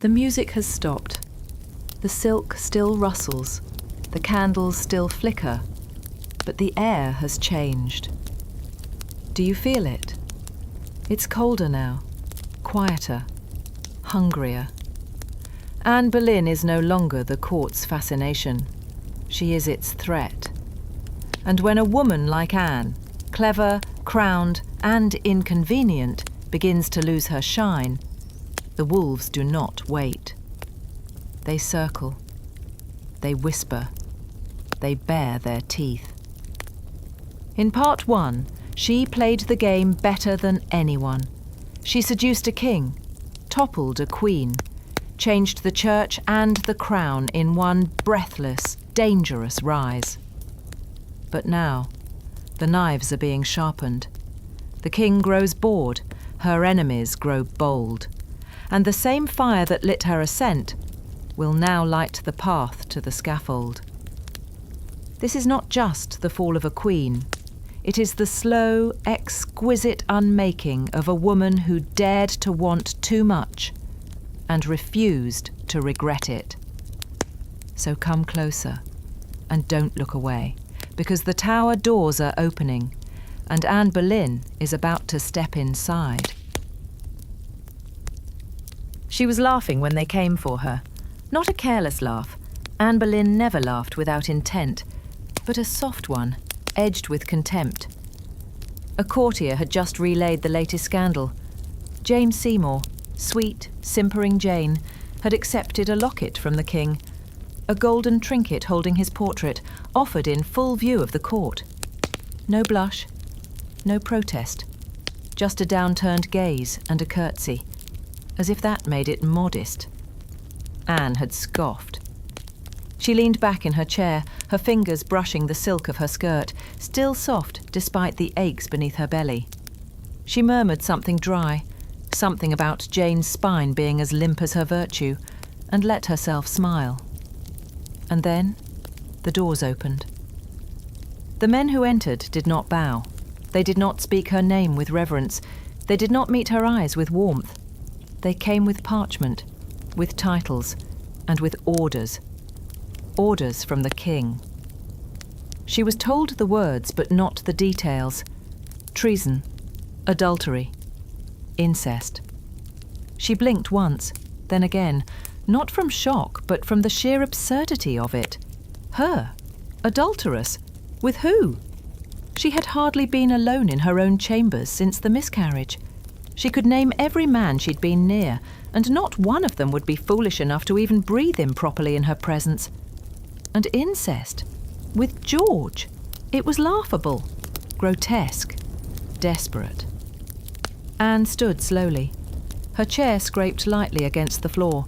The music has stopped. The silk still rustles, the candles still flicker, but the air has changed. Do you feel it? It's colder now, quieter, hungrier. Anne Boleyn is no longer the court's fascination. She is its threat. And when a woman like Anne, clever, crowned, and inconvenient, begins to lose her shine, the wolves do not wait. They circle. They whisper. They bare their teeth. In part 1, she played the game better than anyone. She seduced a king, toppled a queen, changed the church and the crown in one breathless, dangerous rise. But now, the knives are being sharpened. The king grows bored, her enemies grow bold, and the same fire that lit her ascent will now light the path to the scaffold. This is not just the fall of a queen. It is the slow, exquisite unmaking of a woman who dared to want too much and refused to regret it. So come closer and don't look away, because the tower doors are opening and Anne Boleyn is about to step inside. She was laughing when they came for her. Not a careless laugh. Anne Boleyn never laughed without intent, but a soft one, edged with contempt. A courtier had just relayed the latest scandal. James Seymour, sweet, simpering Jane, had accepted a locket from the king, a golden trinket holding his portrait, offered in full view of the court. No blush, no protest, just a downturned gaze and a curtsy, as if that made it modest. Anne had scoffed. She leaned back in her chair, her fingers brushing the silk of her skirt, still soft despite the aches beneath her belly. She murmured something dry, something about Jane's spine being as limp as her virtue, and let herself smile. And then the doors opened. The men who entered did not bow. They did not speak her name with reverence. They did not meet her eyes with warmth. They came with parchment, with titles, and with orders. Orders from the king. She was told the words, but not the details. Treason, adultery, incest. She blinked once, then again, not from shock, but from the sheer absurdity of it. Her, adulteress, with who? She had hardly been alone in her own chambers since the miscarriage. She could name every man she'd been near, and not one of them would be foolish enough to even breathe improperly in her presence. And incest, with George. It was laughable, grotesque, desperate. Anne stood slowly. Her chair scraped lightly against the floor.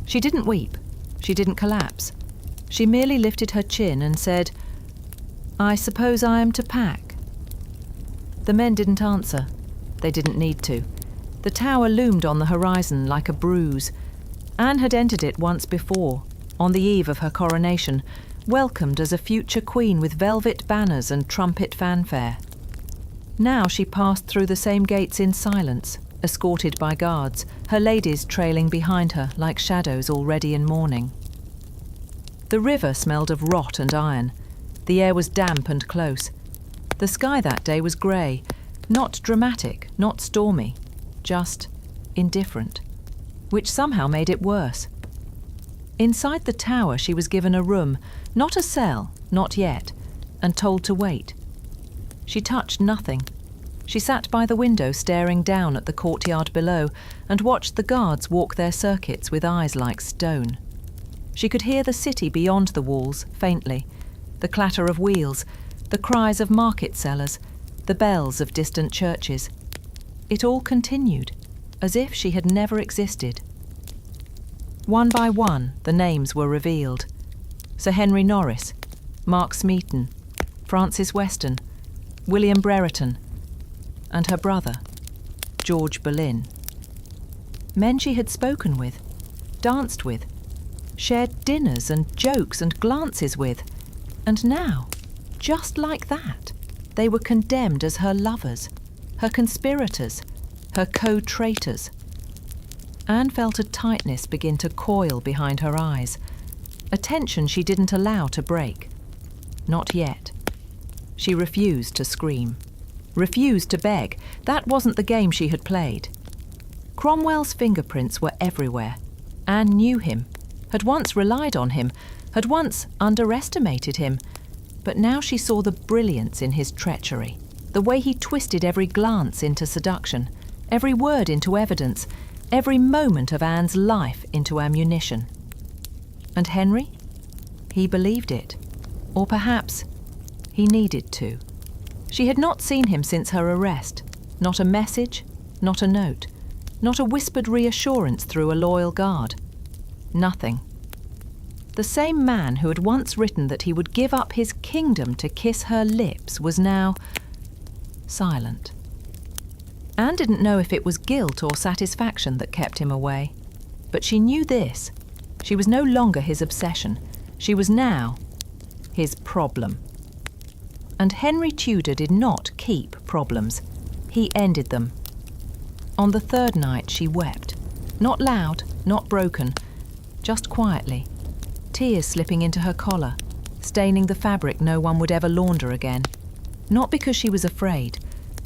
She didn't weep. She didn't collapse. She merely lifted her chin and said, "I suppose I am to pack." The men didn't answer. They didn't need to. The tower loomed on the horizon like a bruise. Anne had entered it once before, on the eve of her coronation, welcomed as a future queen with velvet banners and trumpet fanfare. Now she passed through the same gates in silence, escorted by guards, her ladies trailing behind her like shadows already in mourning. The river smelled of rot and iron. The air was damp and close. The sky that day was grey, not dramatic, not stormy, just indifferent, which somehow made it worse. Inside the tower she was given a room, not a cell, not yet, and told to wait. She touched nothing. She sat by the window staring down at the courtyard below and watched the guards walk their circuits with eyes like stone. She could hear the city beyond the walls, faintly, the clatter of wheels, the cries of market sellers, the bells of distant churches. It all continued, as if she had never existed. One by one, the names were revealed. Sir Henry Norris, Mark Smeaton, Francis Weston, William Brereton, and her brother, George Boleyn. Men she had spoken with, danced with, shared dinners and jokes and glances with, and now, just like that, they were condemned as her lovers, her conspirators, her co-traitors. Anne felt a tightness begin to coil behind her eyes, a tension she didn't allow to break. Not yet. She refused to scream, refused to beg. That wasn't the game she had played. Cromwell's fingerprints were everywhere. Anne knew him, had once relied on him, had once underestimated him, but now she saw the brilliance in his treachery, the way he twisted every glance into seduction, every word into evidence, every moment of Anne's life into ammunition. And Henry? He believed it. Or perhaps he needed to. She had not seen him since her arrest. Not a message, not a note, not a whispered reassurance through a loyal guard. Nothing. The same man who had once written that he would give up his kingdom to kiss her lips was now silent. Anne didn't know if it was guilt or satisfaction that kept him away. But she knew this. She was no longer his obsession. She was now his problem. And Henry Tudor did not keep problems. He ended them. On the third night she wept. Not loud, not broken, just quietly. Tears slipping into her collar, staining the fabric no one would ever launder again. Not because she was afraid,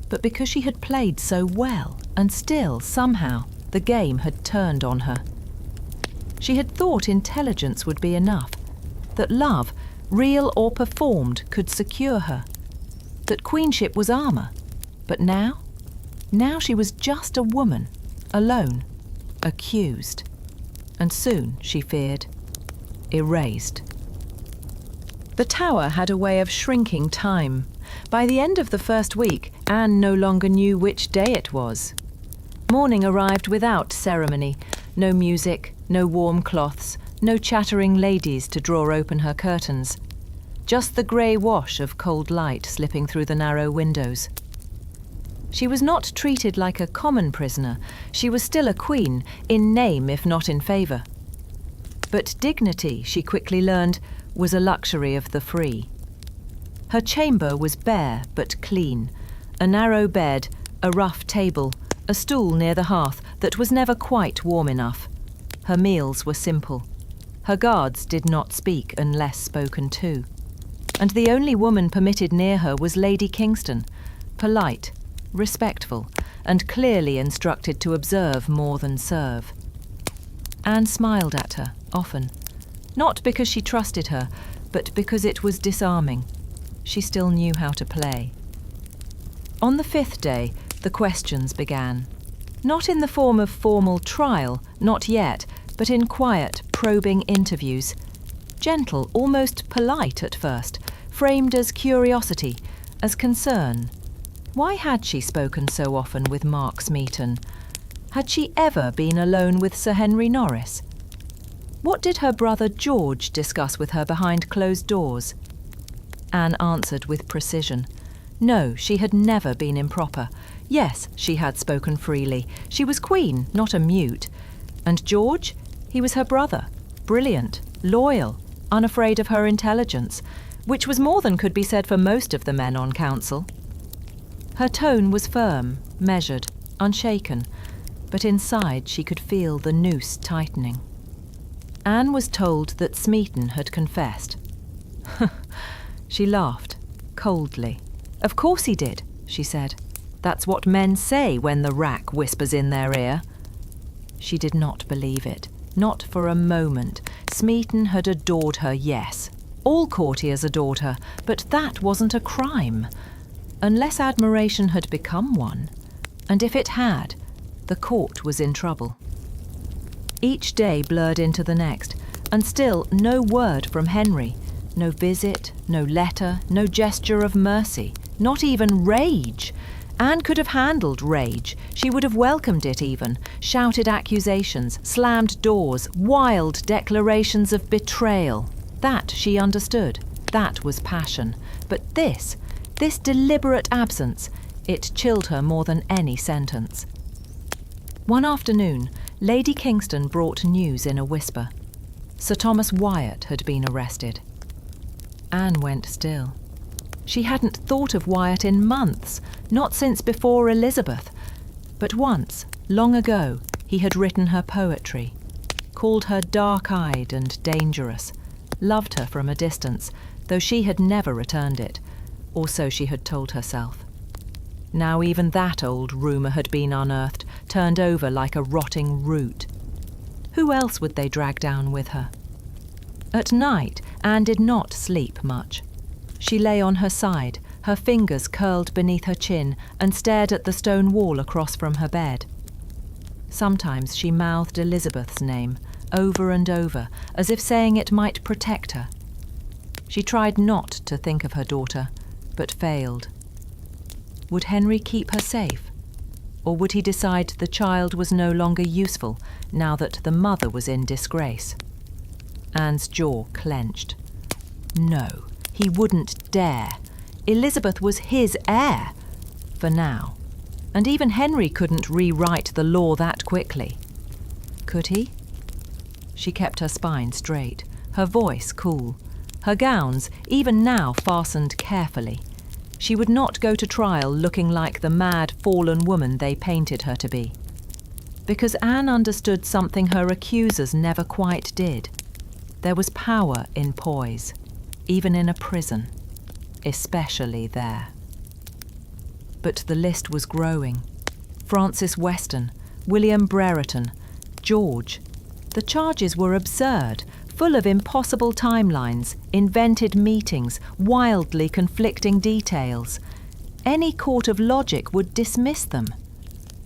but because she had played so well, and still, somehow, the game had turned on her. She had thought intelligence would be enough, that love, real or performed, could secure her, that queenship was armour. But now she was just a woman, alone, accused, and soon, she feared, erased. The tower had a way of shrinking time. By the end of the first week, Anne no longer knew which day it was. Morning arrived without ceremony, no music, no warm cloths, no chattering ladies to draw open her curtains. Just the grey wash of cold light slipping through the narrow windows. She was not treated like a common prisoner. She was still a queen, in name if not in favour. But dignity, she quickly learned, was a luxury of the free. Her chamber was bare but clean. A narrow bed, a rough table, a stool near the hearth that was never quite warm enough. Her meals were simple. Her guards did not speak unless spoken to. And the only woman permitted near her was Lady Kingston, polite, respectful, and clearly instructed to observe more than serve. Anne smiled at her, often. Not because she trusted her, but because it was disarming. She still knew how to play. On the fifth day, the questions began. Not in the form of formal trial, not yet, but in quiet, probing interviews. Gentle, almost polite at first, framed as curiosity, as concern. Why had she spoken so often with Mark Smeaton? Had she ever been alone with Sir Henry Norris? What did her brother George discuss with her behind closed doors? Anne answered with precision. No, she had never been improper. Yes, she had spoken freely. She was queen, not a mute. And George? He was her brother. Brilliant, loyal, unafraid of her intelligence, which was more than could be said for most of the men on council. Her tone was firm, measured, unshaken, but inside she could feel the noose tightening. Anne was told that Smeaton had confessed. She laughed, coldly. Of course he did, she said. That's what men say when the rack whispers in their ear. She did not believe it, not for a moment. Smeaton had adored her, yes. All courtiers adored her, but that wasn't a crime. Unless admiration had become one. And if it had, the court was in trouble. Each day blurred into the next, and still no word from Henry. No visit, no letter, no gesture of mercy, not even rage. Anne could have handled rage. She would have welcomed it even, shouted accusations, slammed doors, wild declarations of betrayal. That she understood. That was passion. But this deliberate absence, it chilled her more than any sentence. One afternoon, Lady Kingston brought news in a whisper. Sir Thomas Wyatt had been arrested. Anne went still. She hadn't thought of Wyatt in months, not since before Elizabeth. But once, long ago, He had written her poetry, called her dark-eyed and dangerous, loved her from a distance, though she had never returned it, or so she had told herself. Now even that old rumour had been unearthed, turned over like a rotting root. Who else would they drag down with her? At night, Anne did not sleep much. She lay on her side, her fingers curled beneath her chin, and stared at the stone wall across from her bed. Sometimes she mouthed Elizabeth's name, over and over, as if saying it might protect her. She tried not to think of her daughter, but failed. Would Henry keep her safe? Or would he decide the child was no longer useful now that the mother was in disgrace? Anne's jaw clenched. No, he wouldn't dare. Elizabeth was his heir, for now. And even Henry couldn't rewrite the law that quickly. Could he? She kept her spine straight, her voice cool, her gowns, even now, fastened carefully. She would not go to trial looking like the mad, fallen woman they painted her to be. Because Anne understood something her accusers never quite did. There was power in poise, even in a prison, especially there. But the list was growing. Francis Weston, William Brereton, George. The charges were absurd, full of impossible timelines, invented meetings, wildly conflicting details. Any court of logic would dismiss them.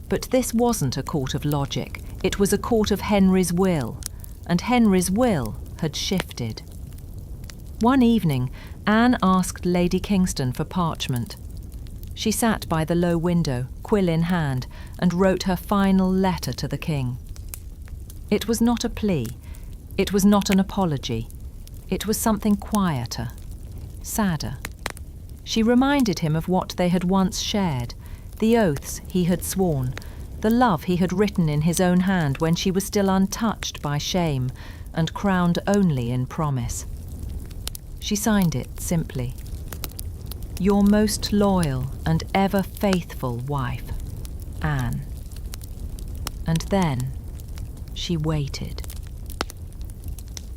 But this wasn't a court of logic. It was a court of Henry's will, and Henry's will had shifted. One evening, Anne asked Lady Kingston for parchment. She sat by the low window, quill in hand, and wrote her final letter to the king. It was not a plea. It was not an apology. It was something quieter, sadder. She reminded him of what they had once shared, the oaths he had sworn, the love he had written in his own hand when she was still untouched by shame and crowned only in promise. She signed it simply. Your most loyal and ever faithful wife, Anne. And then she waited.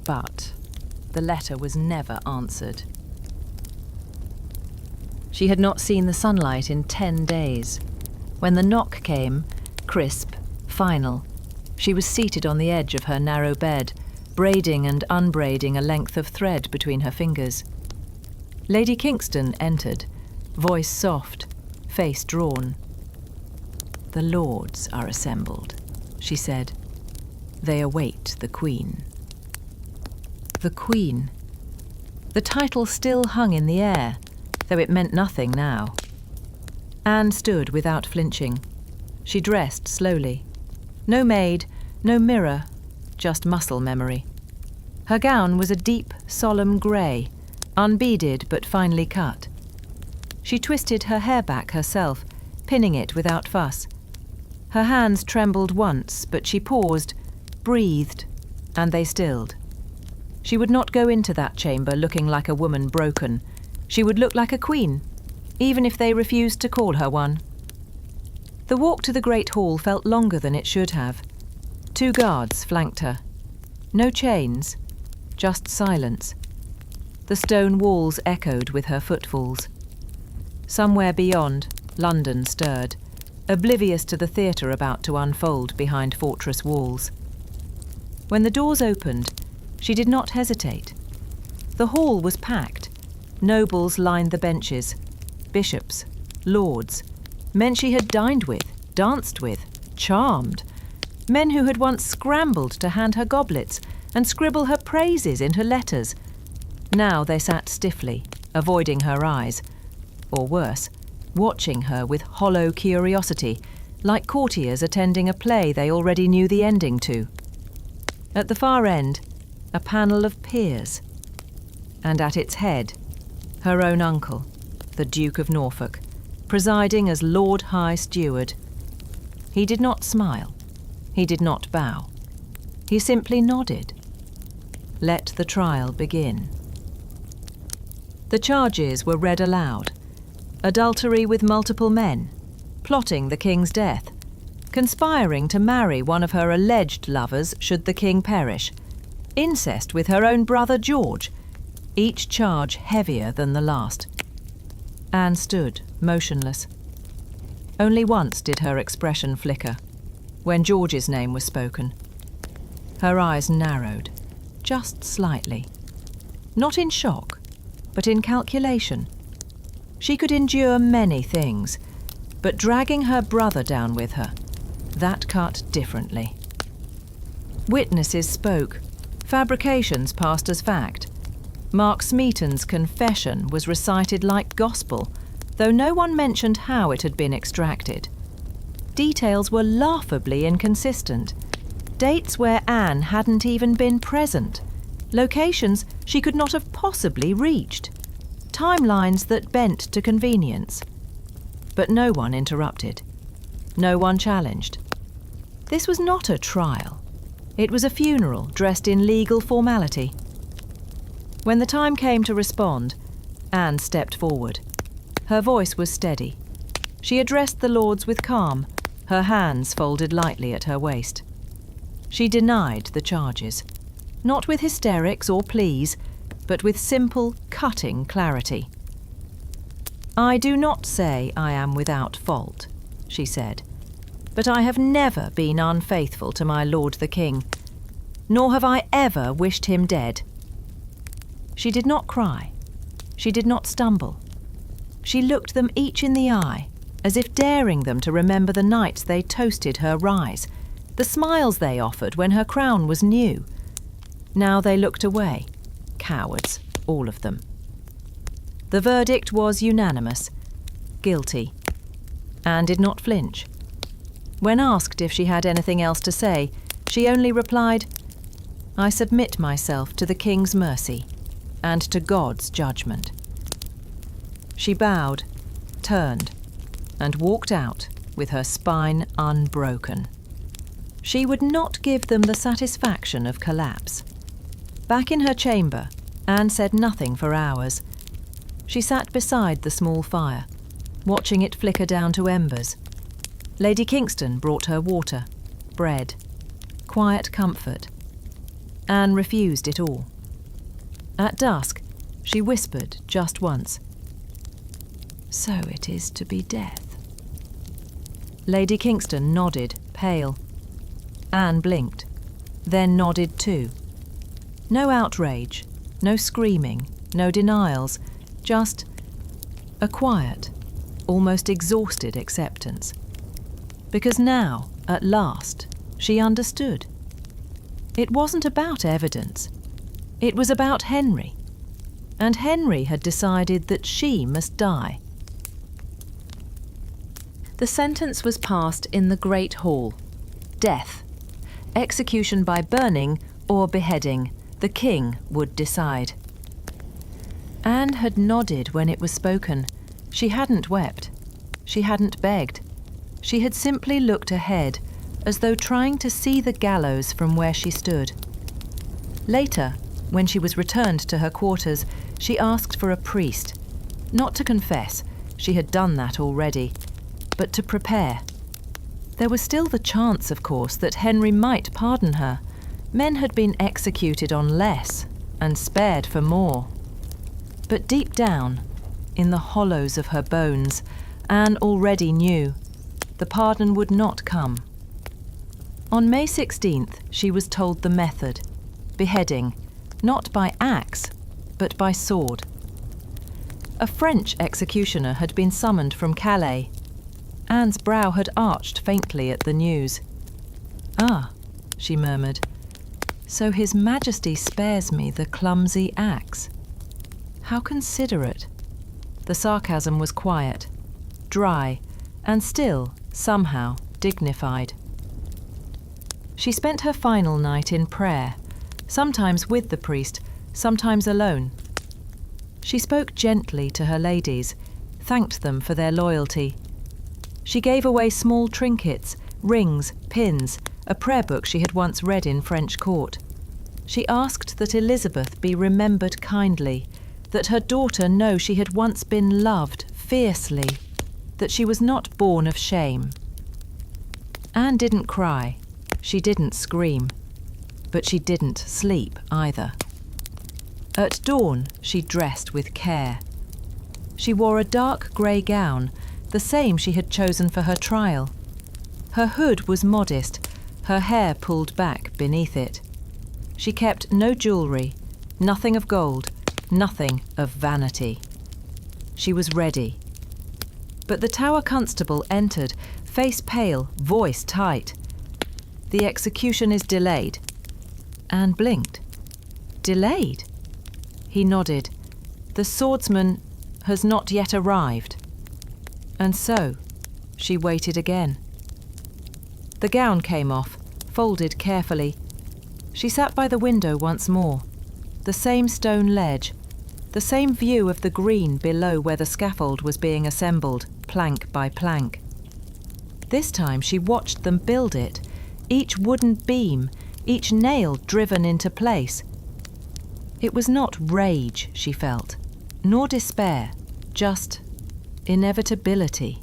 But the letter was never answered. She had not seen the sunlight in 10 days. When the knock came, crisp, final, she was seated on the edge of her narrow bed, braiding and unbraiding a length of thread between her fingers. Lady Kingston entered, voice soft, face drawn. The lords are assembled, she said. They await the Queen. The Queen. The title still hung in the air, though it meant nothing now. Anne stood without flinching. She dressed slowly. No maid, no mirror, just muscle memory. Her gown was a deep, solemn grey, unbeaded but finely cut. She twisted her hair back herself, pinning it without fuss. Her hands trembled once, but she paused, breathed, and they stilled. She would not go into that chamber looking like a woman broken. She would look like a queen, even if they refused to call her one. The walk to the great hall felt longer than it should have. 2 guards flanked her. No chains, just silence. The stone walls echoed with her footfalls. Somewhere beyond, London stirred, oblivious to the theatre about to unfold behind fortress walls. When the doors opened, she did not hesitate. The hall was packed. Nobles lined the benches. Bishops, lords, men she had dined with, danced with, charmed. Men who had once scrambled to hand her goblets and scribble her praises into letters. Now they sat stiffly, avoiding her eyes. Or worse, watching her with hollow curiosity, like courtiers attending a play they already knew the ending to. At the far end, a panel of peers. And at its head, her own uncle, the Duke of Norfolk, presiding as Lord High Steward. He did not smile. He did not bow. He simply nodded. Let the trial begin. The charges were read aloud. Adultery with multiple men, plotting the king's death, conspiring to marry one of her alleged lovers should the king perish, incest with her own brother George, each charge heavier than the last. Anne stood, motionless. Only once did her expression flicker, when George's name was spoken. Her eyes narrowed, just slightly. Not in shock, but in calculation. She could endure many things, but dragging her brother down with her, that cut differently. Witnesses spoke. Fabrications passed as fact. Mark Smeaton's confession was recited like gospel, though no one mentioned how it had been extracted. Details were laughably inconsistent. Dates where Anne hadn't even been present. Locations she could not have possibly reached. Timelines that bent to convenience. But no one interrupted. No one challenged. This was not a trial. It was a funeral dressed in legal formality. When the time came to respond, Anne stepped forward. Her voice was steady. She addressed the lords with calm, her hands folded lightly at her waist. She denied the charges, not with hysterics or pleas, but with simple, cutting clarity. "I do not say I am without fault," she said, "but I have never been unfaithful to my lord the king, nor have I ever wished him dead." She did not cry. She did not stumble. She looked them each in the eye, as if daring them to remember the nights they toasted her rise, the smiles they offered when her crown was new. Now they looked away, cowards, all of them. The verdict was unanimous, guilty. Anne did not flinch. When asked if she had anything else to say, she only replied, "I submit myself to the king's mercy and to God's judgment." She bowed, turned, and walked out with her spine unbroken. She would not give them the satisfaction of collapse. Back in her chamber, Anne said nothing for hours. She sat beside the small fire, watching it flicker down to embers. Lady Kingston brought her water, bread, quiet comfort. Anne refused it all. At dusk, she whispered just once, "So it is to be death." Lady Kingston nodded, pale. Anne blinked, then nodded too. No outrage, no screaming, no denials, just a quiet, almost exhausted acceptance. Because now, at last, she understood. It wasn't about evidence. It was about Henry. And Henry had decided that she must die. The sentence was passed in the Great Hall. Death. Execution by burning or beheading. The king would decide. Anne had nodded when it was spoken. She hadn't wept. She hadn't begged. She had simply looked ahead, as though trying to see the gallows from where she stood. Later, when she was returned to her quarters, she asked for a priest. Not to confess, she had done that already, but to prepare. There was still the chance, of course, that Henry might pardon her. Men had been executed on less and spared for more. But deep down, in the hollows of her bones, Anne already knew the pardon would not come. On May 16th, she was told the method: beheading, not by axe, but by sword. A French executioner had been summoned from Calais. Anne's brow had arched faintly at the news. "Ah," she murmured, "so His Majesty spares me the clumsy axe. How considerate." The sarcasm was quiet, dry, and still, somehow, dignified. She spent her final night in prayer, sometimes with the priest, sometimes alone. She spoke gently to her ladies, thanked them for their loyalty. She gave away small trinkets, rings, pins, a prayer book she had once read in French court. She asked that Elizabeth be remembered kindly, that her daughter know she had once been loved fiercely, that she was not born of shame. Anne didn't cry, she didn't scream, but she didn't sleep either. At dawn, she dressed with care. She wore a dark grey gown, the same she had chosen for her trial. Her hood was modest, her hair pulled back beneath it. She kept no jewellery, nothing of gold, nothing of vanity. She was ready. But the Tower Constable entered, face pale, voice tight. "The execution is delayed." Anne blinked. "Delayed?" He nodded. "The swordsman has not yet arrived." And so, she waited again. The gown came off, folded carefully. She sat by the window once more. The same stone ledge, the same view of the green below where the scaffold was being assembled, plank by plank. This time she watched them build it, each wooden beam, each nail driven into place. It was not rage, she felt, nor despair, just inevitability.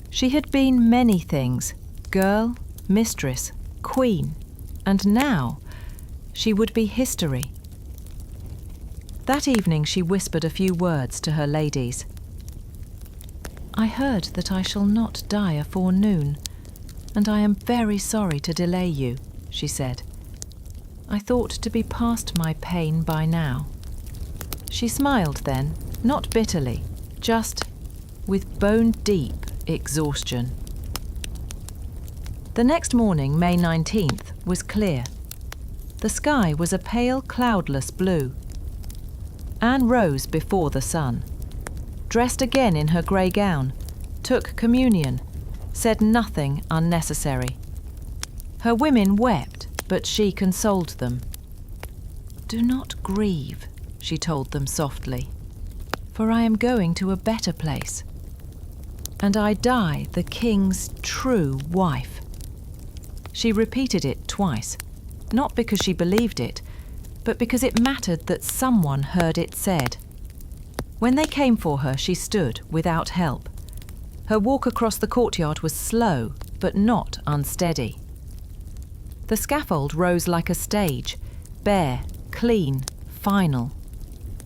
She had been many things, girl, mistress, queen, and now she would be history. That evening she whispered a few words to her ladies. "I heard that I shall not die afore noon, and I am very sorry to delay you," she said. "I thought to be past my pain by now." She smiled then, not bitterly, just with bone-deep exhaustion. The next morning, May 19th, was clear. The sky was a pale, cloudless blue. Anne rose before the sun, dressed again in her grey gown, took communion, said nothing unnecessary. Her women wept, but she consoled them. "Do not grieve," she told them softly, "for I am going to a better place. And I die the king's true wife." She repeated it twice, not because she believed it, but because it mattered that someone heard it said. When they came for her, she stood without help. Her walk across the courtyard was slow, but not unsteady. The scaffold rose like a stage, bare, clean, final,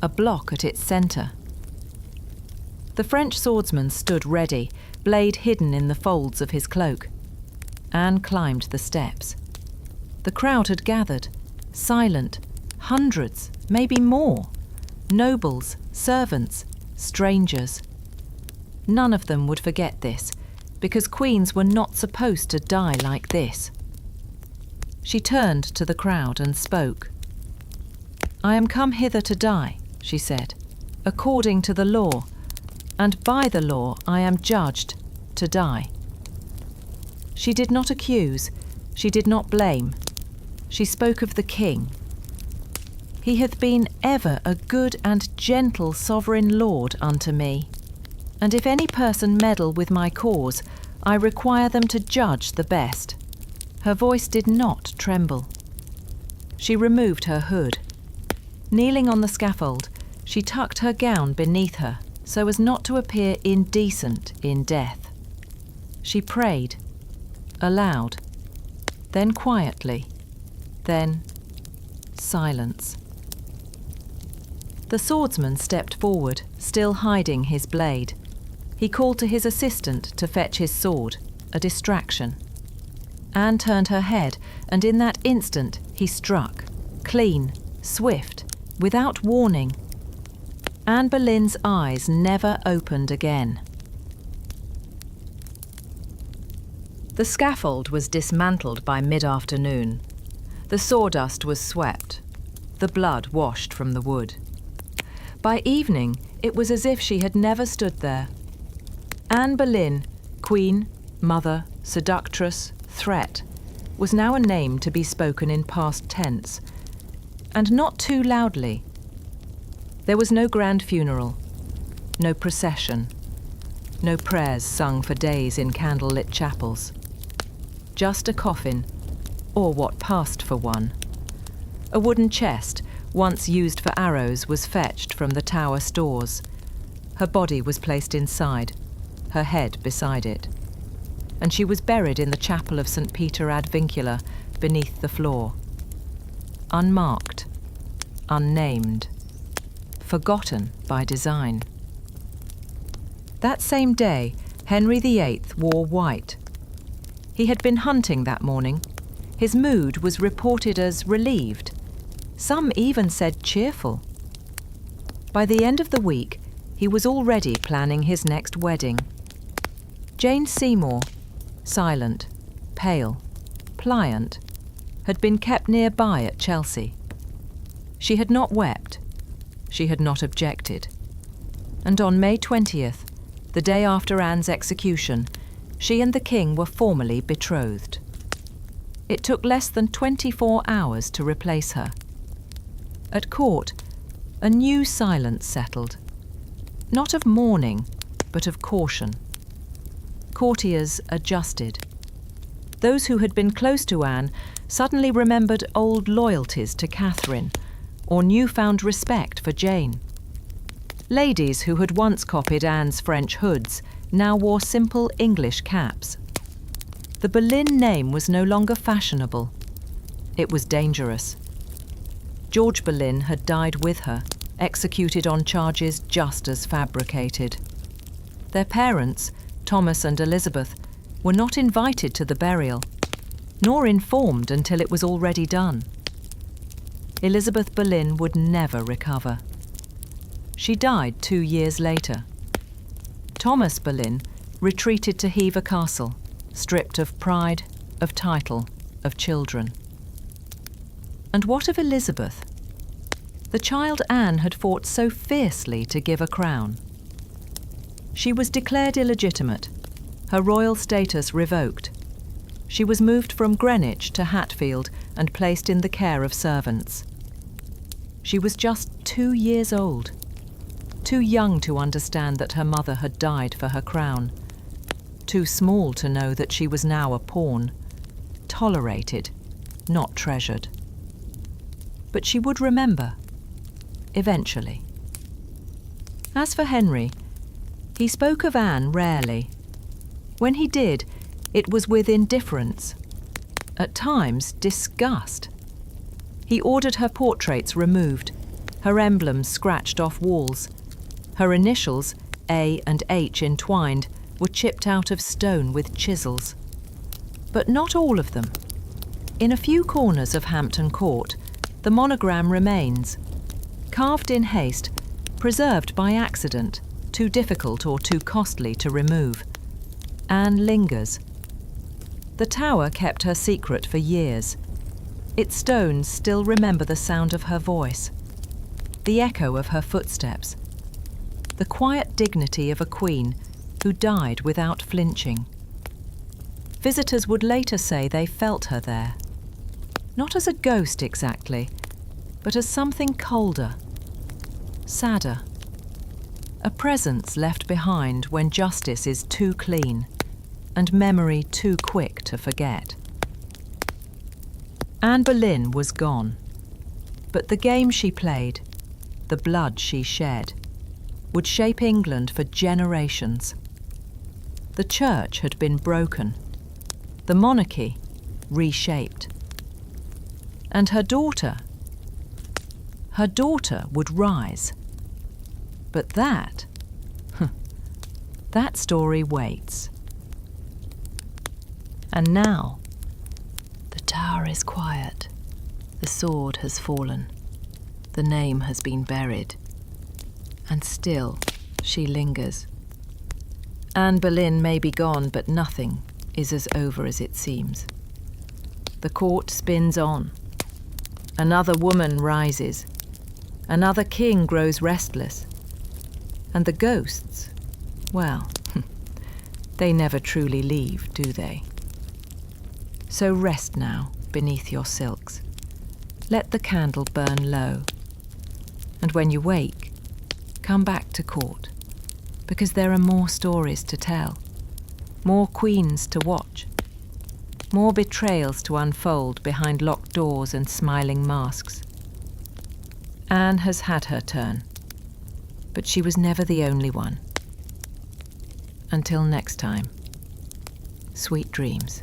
a block at its centre. The French swordsman stood ready, blade hidden in the folds of his cloak. Anne climbed the steps. The crowd had gathered, silent, hundreds, maybe more. Nobles, servants, strangers. None of them would forget this, because queens were not supposed to die like this. She turned to the crowd and spoke. "I am come hither to die," she said, "according to the law, and by the law I am judged to die." She did not accuse, she did not blame. She spoke of the king. "He hath been ever a good and gentle sovereign lord unto me, and if any person meddle with my cause, I require them to judge the best." Her voice did not tremble. She removed her hood. Kneeling on the scaffold, she tucked her gown beneath her so as not to appear indecent in death. She prayed, aloud, then quietly, then silence. The swordsman stepped forward, still hiding his blade. He called to his assistant to fetch his sword, a distraction. Anne turned her head, and in that instant he struck, clean, swift, without warning. Anne Boleyn's eyes never opened again. The scaffold was dismantled by mid-afternoon. The sawdust was swept, the blood washed from the wood. By evening, it was as if she had never stood there. Anne Boleyn, queen, mother, seductress, threat, was now a name to be spoken in past tense, and not too loudly. There was no grand funeral, no procession, no prayers sung for days in candle-lit chapels. Just a coffin, or what passed for one. A wooden chest, once used for arrows, was fetched from the tower stores. Her body was placed inside, her head beside it. and she was buried in the chapel of St. Peter ad Vincula, beneath the floor. Unmarked, unnamed, forgotten by design. That same day, Henry VIII wore white. He had been hunting that morning. His mood was reported as relieved. Some even said cheerful. By the end of the week, he was already planning his next wedding. Jane Seymour, silent, pale, pliant, had been kept nearby at Chelsea. She had not wept. She had not objected. And on May 20th, the day after Anne's execution, she and the king were formally betrothed. It took less than 24 hours to replace her. At court, a new silence settled. Not of mourning, but of caution. Courtiers adjusted. Those who had been close to Anne suddenly remembered old loyalties to Catherine, or newfound respect for Jane. Ladies who had once copied Anne's French hoods now wore simple English caps. The Boleyn name was no longer fashionable. It was dangerous. George Boleyn had died with her, executed on charges just as fabricated. Their parents, Thomas and Elizabeth, were not invited to the burial, nor informed until it was already done. Elizabeth Boleyn would never recover. She died 2 years later. Thomas Boleyn retreated to Hever Castle, stripped of pride, of title, of children. And what of Elizabeth? The child Anne had fought so fiercely to give a crown. She was declared illegitimate, her royal status revoked. She was moved from Greenwich to Hatfield and placed in the care of servants. She was just 2 years old, too young to understand that her mother had died for her crown, too small to know that she was now a pawn, tolerated, not treasured. But she would remember, eventually. As for Henry, he spoke of Anne rarely. When he did, it was with indifference, at times disgust. He ordered her portraits removed, her emblems scratched off walls. Her initials, A and H entwined, were chipped out of stone with chisels. But not all of them. In a few corners of Hampton Court, the monogram remains, carved in haste, preserved by accident, too difficult or too costly to remove. Anne lingers. The tower kept her secret for years. Its stones still remember the sound of her voice, the echo of her footsteps, the quiet dignity of a queen who died without flinching. Visitors would later say they felt her there, not as a ghost exactly, but as something colder, sadder, a presence left behind when justice is too clean and memory too quick to forget. Anne Boleyn was gone, but the game she played, the blood she shed, would shape England for generations. The church had been broken, the monarchy reshaped. And her daughter would rise. But that story waits. And now, the tower is quiet. The sword has fallen. The name has been buried. And still, she lingers. Anne Boleyn may be gone, but nothing is as over as it seems. The court spins on. Another woman rises. Another king grows restless. And the ghosts, well, they never truly leave, do they? So rest now beneath your silks. Let the candle burn low. And when you wake, come back to court, because there are more stories to tell, more queens to watch, more betrayals to unfold behind locked doors and smiling masks. Anne has had her turn, but she was never the only one. Until next time, Sweet dreams.